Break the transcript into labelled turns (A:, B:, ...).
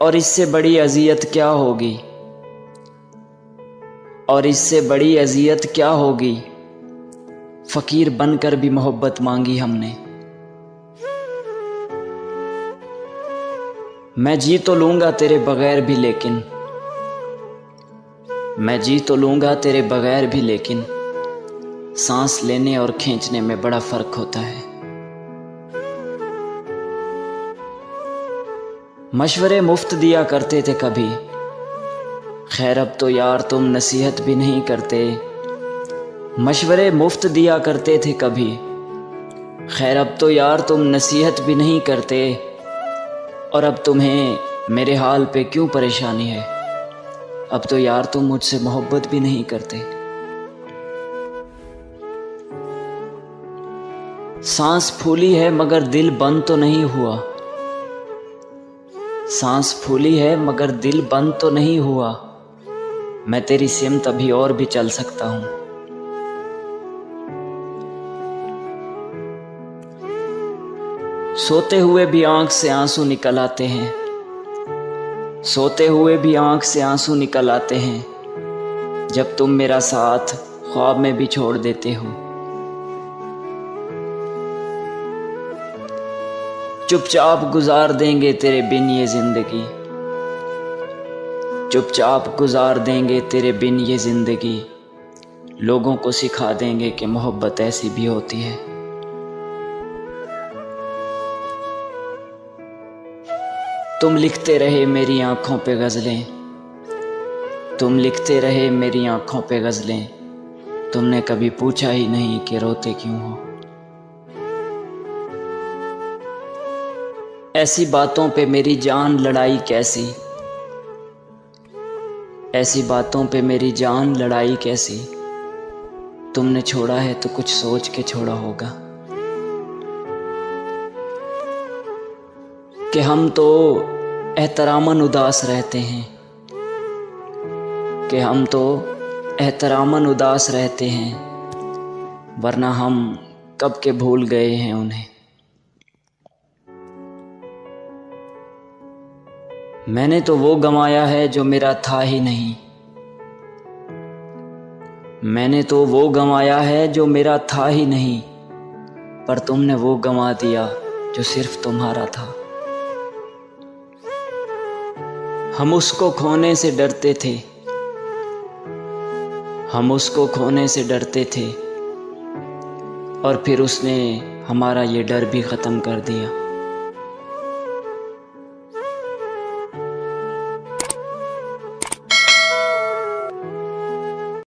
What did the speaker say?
A: और इससे बड़ी अजियत क्या होगी, और इससे बड़ी अजियत क्या होगी। फ़कीर बनकर भी मोहब्बत मांगी हमने। मैं जी तो लूँगा तेरे बगैर भी लेकिन, मैं जी तो लूँगा तेरे बगैर भी लेकिन, सांस लेने और खींचने में बड़ा फ़र्क होता है। मशवरे मुफ्त दिया करते थे कभी, खैर अब तो यार तुम नसीहत भी नहीं करते। मशवरे मुफ्त दिया करते थे कभी, खैर अब तो यार तुम नसीहत भी नहीं करते। और अब तुम्हें मेरे हाल पे क्यों परेशानी है, अब तो यार तुम मुझसे मोहब्बत भी नहीं करते। सांस फूली है मगर दिल बंद तो नहीं हुआ, सांस फूली है मगर दिल बंद तो नहीं हुआ। मैं तेरी सिमत अभी और भी चल सकता हूँ। सोते हुए भी आंख से आंसू निकल आते हैं, सोते हुए भी आंख से आंसू निकल आते हैं, जब तुम मेरा साथ ख्वाब में भी छोड़ देते हो। चुपचाप गुजार देंगे तेरे बिन ये जिंदगी, चुपचाप गुजार देंगे तेरे बिन ये जिंदगी। लोगों को सिखा देंगे कि मोहब्बत ऐसी भी होती है। तुम लिखते रहे मेरी आंखों पे गज़लें, तुम लिखते रहे मेरी आंखों पे गज़लें, तुमने कभी पूछा ही नहीं कि रोते क्यों हो। ऐसी बातों पे मेरी जान लड़ाई कैसी, ऐसी बातों पे मेरी जान लड़ाई कैसी। तुमने छोड़ा है तो कुछ सोच के छोड़ा होगा कि हम तो एहतरामन उदास रहते हैं, कि हम तो एहतरामन उदास रहते हैं, वरना हम कब के भूल गए हैं उन्हें। मैंने तो वो गंवाया है जो मेरा था ही नहीं, मैंने तो वो गंवाया है जो मेरा था ही नहीं, पर तुमने वो गंवा दिया जो सिर्फ तुम्हारा था। हम उसको खोने से डरते थे, हम उसको खोने से डरते थे, और फिर उसने हमारा ये डर भी ख़त्म कर दिया।